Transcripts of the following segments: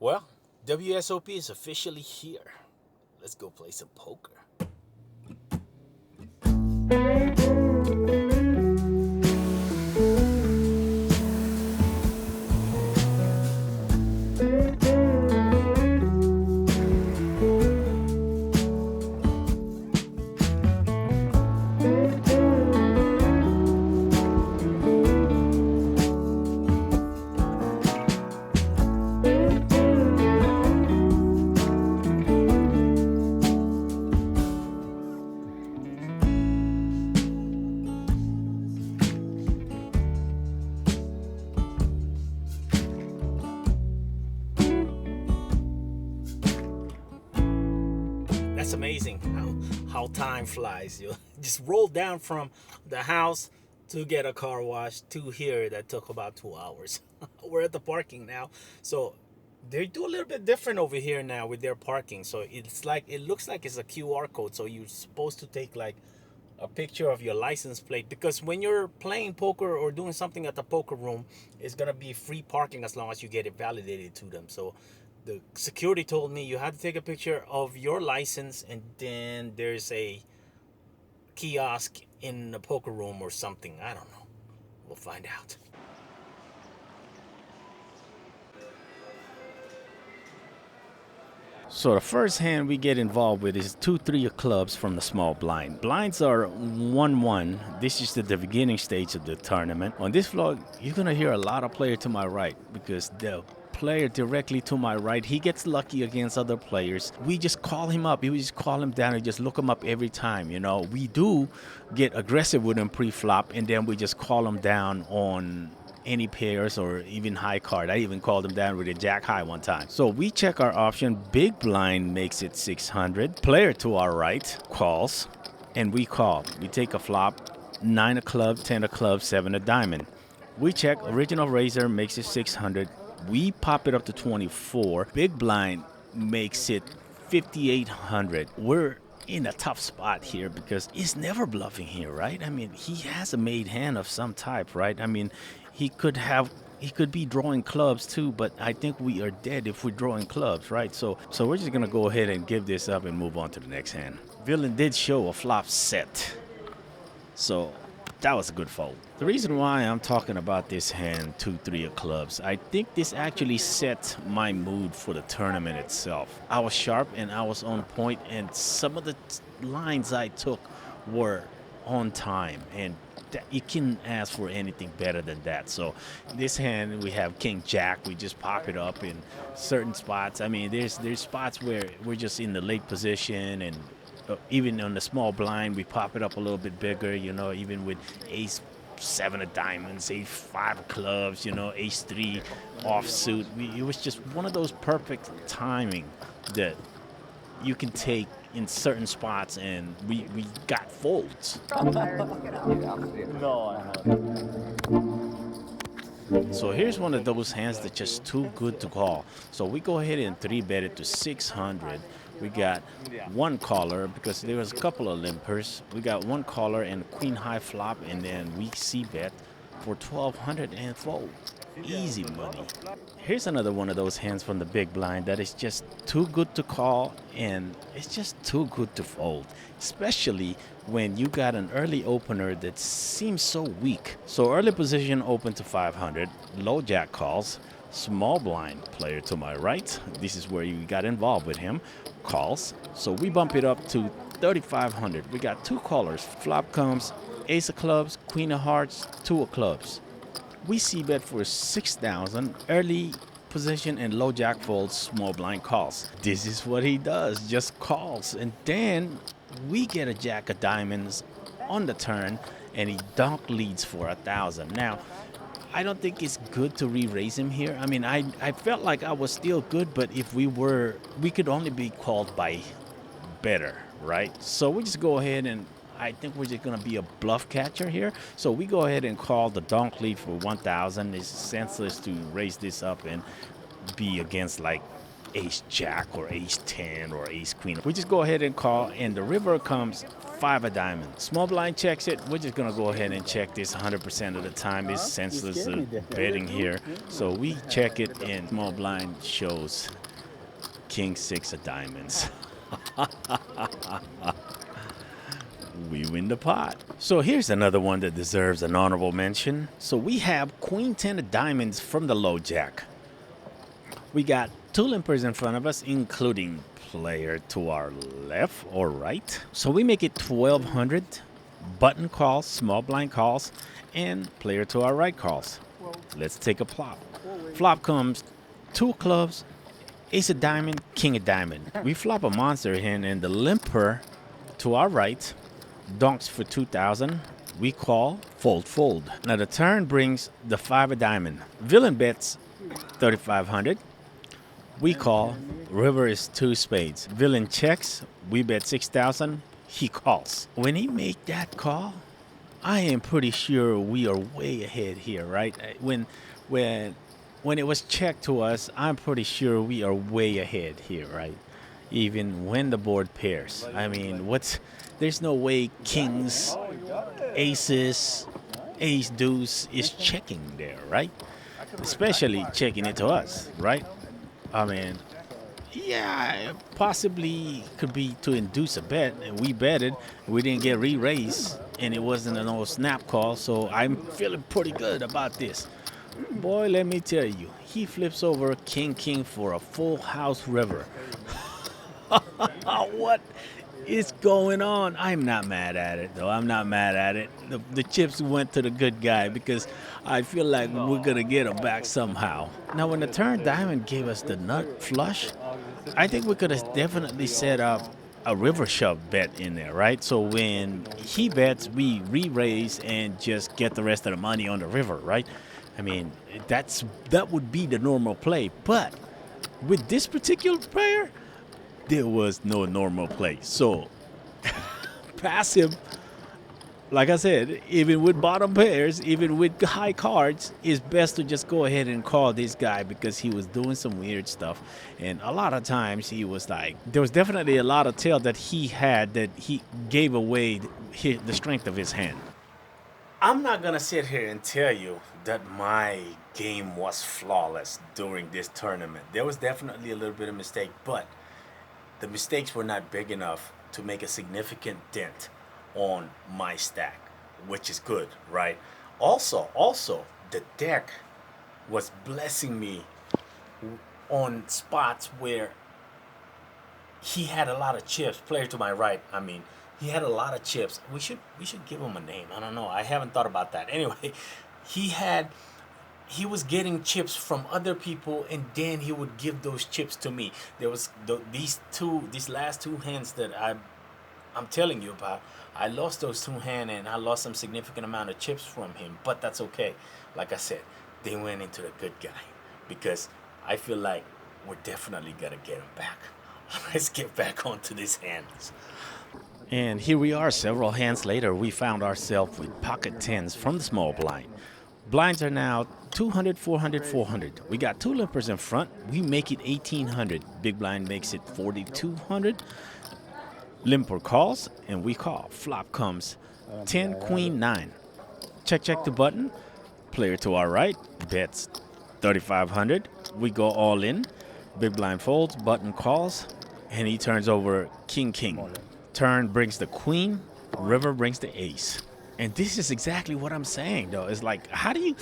Well, WSOP is officially here. Let's go play some poker. That's amazing how time flies. You just roll down from the house to get a car wash to here. That took about 2 hours. We're at the parking now. So they do a little bit different over here now with their parking. So it looks like it's a QR code. So you're supposed to take like a picture of your license plate, because when you're playing poker or doing something at the poker room, it's gonna be free parking as long as you get it validated to them. So the security told me you had to take a picture of your license, and then there's a kiosk in the poker room or something. I don't know. We'll find out. So the first hand we get involved with is 2-3 of clubs from the small blind. Blinds are 1-1. This is the beginning stage of the tournament. On this vlog, you're gonna hear a lot of player to my right, because the player directly to my right, he gets lucky against other players. We just call him up. We just call him down and just look him up every time. You know, we do get aggressive with him pre-flop, and then we just call him down on any pairs or even high card. I even called him down with a jack high one time. So we check our option. Big blind makes it 600. Player to our right calls, and we call. We take a flop, 9 of clubs, 10 of clubs, 7 of diamond. We check. Original raiser makes it 600. We pop it up to 24. Big blind makes it 5,800. We're in a tough spot here because he's never bluffing here, right? I mean, he has a made hand of some type, right? I mean, he could be drawing clubs too, but I think we are dead if we're drawing clubs, right? So we're just gonna go ahead and give this up and move on to the next hand. Villain did show a flop set, so that was a good fold. The reason why I'm talking about this hand, 2-3 of clubs, I think this actually set my mood for the tournament itself. I was sharp and I was on point, and some of the lines I took were on time, and you can ask for anything better than that. So this hand, we have king jack. We just pop it up in certain spots. I mean, there's spots where we're just in the late position, and even on the small blind, we pop it up a little bit bigger, you know, even with ace 7 of diamonds, ace 5 of clubs, you know, ace 3 offsuit. It was just one of those perfect timing that you can take in certain spots, and we got folds. No, I haven't. So here's one of those hands that's just too good to call. So we go ahead and 3-bet it to 600. We got one caller because there was a couple of limpers. We got one caller and queen high flop, and then we c-bet for 1,200 and fold. Easy money. Here's another one of those hands from the big blind that is just too good to call, and it's just too good to fold, especially when you got an early opener that seems so weak. So early position open to 500, low jack calls, small blind player to my right. This is where you got involved with him. Calls. So we bump it up to 3,500. We got two callers. Flop comes ace of clubs, queen of hearts, 2 of clubs. We c-bet for 6,000. Early position and low jack folds, small blind calls. This is what he does, just calls. And then we get a jack of diamonds on the turn, and he donk leads for 1,000. Now, I don't think it's good to re-raise him here. I mean, I felt like I was still good, but if we could only be called by better, right? So we just go ahead, and I think we're just going to be a bluff catcher here. So we go ahead and call the donk lead for 1,000. It's senseless to raise this up and be against like ace jack or ace 10 or ace queen. We just go ahead and call, and the river comes 5 of diamonds. Small blind checks it. We're just going to go ahead and check this 100% of the time. It's senseless betting here. So we check it, and small blind shows king 6 of diamonds. We win the pot. So here's another one that deserves an honorable mention. So we have queen 10 of diamonds from the low jack. We got 2 limpers in front of us, including player to our left or right. So we make it 1200. Button calls, small blind calls, and player to our right calls. Let's take a flop. Flop comes 2 clubs, ace of diamond, king of diamond. We flop a monster hand, and the limper to our right donks for 2,000. We call, fold, fold. Now the turn brings the 5 of diamond. Villain bets 3,500. We call. River is 2 spades. Villain checks. We bet 6,000. He calls. When he make that call, I am pretty sure we are way ahead here, right? When it was checked to us, I'm pretty sure we are way ahead here, right? Even when the board pairs. I mean, there's no way kings, aces, ace deuce is checking there, right? Especially checking it to us, right? I mean, yeah, it possibly could be to induce a bet, and we betted, we didn't get re-raised, and it wasn't a no snap call, so I'm feeling pretty good about this. Boy, let me tell you, he flips over king king for a full house river. What is going on? I'm not mad at it, though. I'm not mad at it. The chips went to the good guy because I feel like we're going to get him back somehow. Now, when the turn diamond gave us the nut flush, I think we could have definitely set up a river shove bet in there, right? So when he bets, we re-raise and just get the rest of the money on the river, right? I mean, that would be the normal play. But with this particular player, there was no normal play. So passive, like I said, even with bottom pairs, even with high cards, it's best to just go ahead and call this guy because he was doing some weird stuff. And a lot of times he was like, there was definitely a lot of tail that he had that he gave away the strength of his hand. I'm not going to sit here and tell you that my game was flawless during this tournament. There was definitely a little bit of mistake, but the mistakes were not big enough to make a significant dent on my stack, which is good, right? Also, the deck was blessing me on spots where he had a lot of chips. Player to my right, I mean, he had a lot of chips. We should give him a name. I don't know. I haven't thought about that. Anyway, he was getting chips from other people, and then he would give those chips to me. There was these last 2 hands that I'm telling you about. I lost those 2 hands, and I lost some significant amount of chips from him. But that's okay. Like I said, they went into the good guy because I feel like we're definitely gonna get him back. Let's get back onto these hands. And here we are, several hands later. We found ourselves with pocket 10s from the small blind. Blinds are now 200, 400, 400. We got 2 limpers in front. We make it 1,800. Big blind makes it 4,200. Limper calls, and we call. Flop comes 10, queen, 9. Check the button. Player to our right bets 3,500. We go all in. Big blind folds, button calls, and he turns over king, king. Turn brings the queen. River brings the ace. And this is exactly what I'm saying, though. It's like, how do you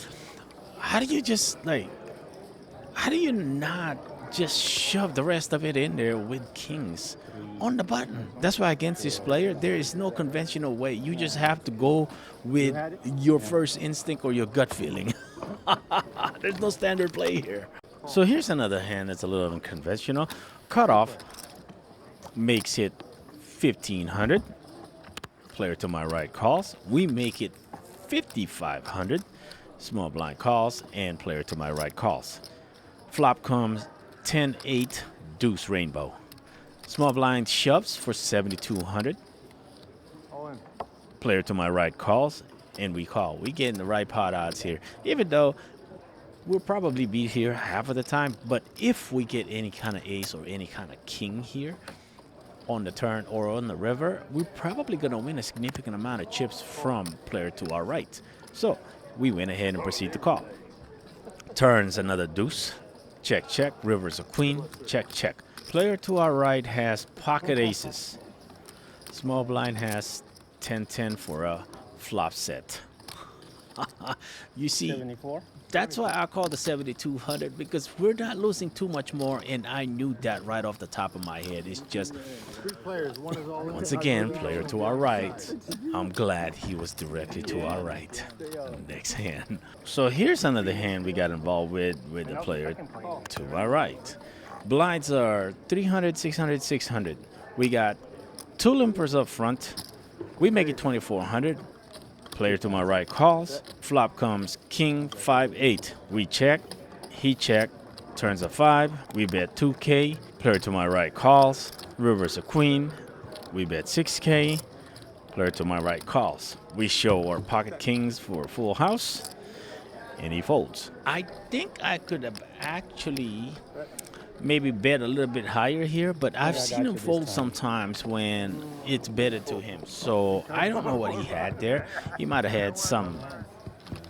not just shove the rest of it in there with kings on the button? That's why against this player, there is no conventional way. You just have to go with your first instinct or your gut feeling. There's no standard play here. So here's another hand that's a little unconventional. Cutoff makes it 1,500. Player to my right calls. We make it 5,500. Small blind calls, and player to my right calls. Flop comes 10-8, deuce rainbow. Small blind shoves for 7,200. Player to my right calls, and we call. We getting the right pot odds here. Even though we'll probably be here half of the time. But if we get any kind of ace or any kind of king here on the turn or on the river, we're probably going to win a significant amount of chips from player to our right. So we went ahead and proceed to call. Turns another deuce. Check, check. River's a queen. Check, check. Player to our right has pocket aces. Small blind has 10-10 for a flop set. You see, 74. that's why I call the 7200 because we're not losing too much more, and I knew that right off the top of my head. It's just, once again, player to our right. I'm glad he was directly to our right. Next hand. So here's another hand we got involved with the player to our right. Blinds are 300, 600, 600. We got two limpers up front. We make it 2400. Player to my right calls. Flop comes king 5-8. We check. He check. Turns a 5. We bet 2K. Player to my right calls. River's a queen. We bet 6K. Player to my right calls. We show our pocket kings for a full house. And he folds. I think I could have actually maybe bet a little bit higher here, but I've seen him fold sometimes when it's betted to him. So I don't know what he had there. He might have had some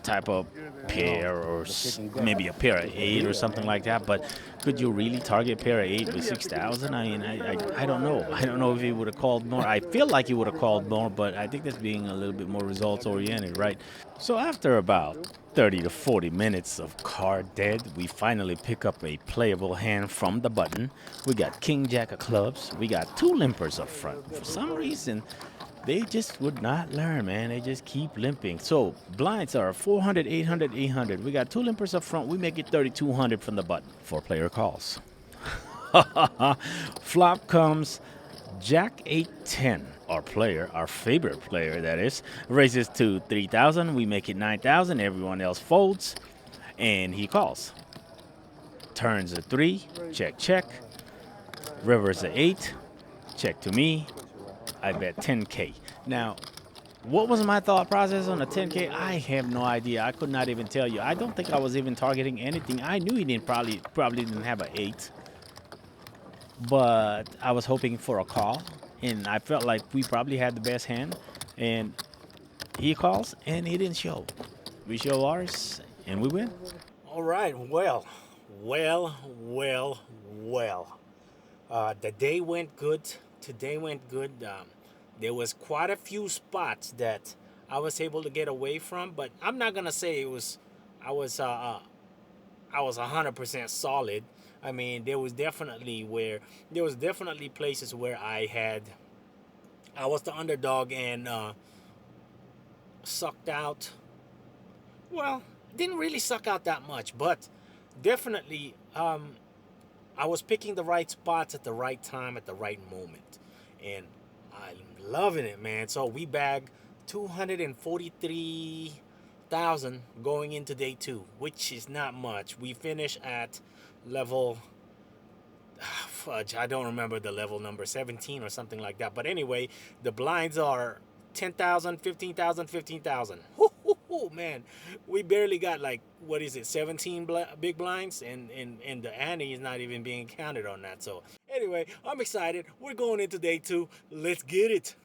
type of pair or maybe a pair of 8 or something like that. But could you really target pair of 8 with 6,000? I mean, I don't know. I don't know if he would have called more. I feel like he would have called more, but I think that's being a little bit more results oriented, right? So after about 30 to 40 minutes of card dead, we finally pick up a playable hand from the button. We got king jack of clubs. We got two limpers up front. For some reason, they just would not learn, man. They just keep limping. So blinds are 400, 800, 800. We got two limpers up front. We make it 3,200 from the button. Four player calls. Flop comes Jack 8-10. Our player, our favorite player, that is, raises to 3,000. We make it 9,000. Everyone else folds, and he calls. Turns a 3. Check, check. River's a 8. Check to me. I bet 10K. Now, what was my thought process on the 10K? I have no idea. I could not even tell you. I don't think I was even targeting anything. I knew he didn't probably didn't have an 8, but I was hoping for a call, and I felt like we probably had the best hand, and he calls, and he didn't show. We show ours, and we win. All right. Well. The day went good. Today went good. There was quite a few spots that I was able to get away from, but I'm not gonna say it was. I was 100% solid. I mean, there was definitely places where I was the underdog and sucked out. Well, didn't really suck out that much, but definitely I was picking the right spots at the right time at the right moment, and I'm loving it, man. So we bagged 243,000 going into day 2, which is not much. We finished at level fudge, I don't remember the level number, 17 or something like that. But anyway, the blinds are 10,000, 15,000, 15,000. Man, we barely got like, what is it, 17 big blinds, and the ante is not even being counted on that. So anyway, I'm excited. We're going into day 2. Let's get it.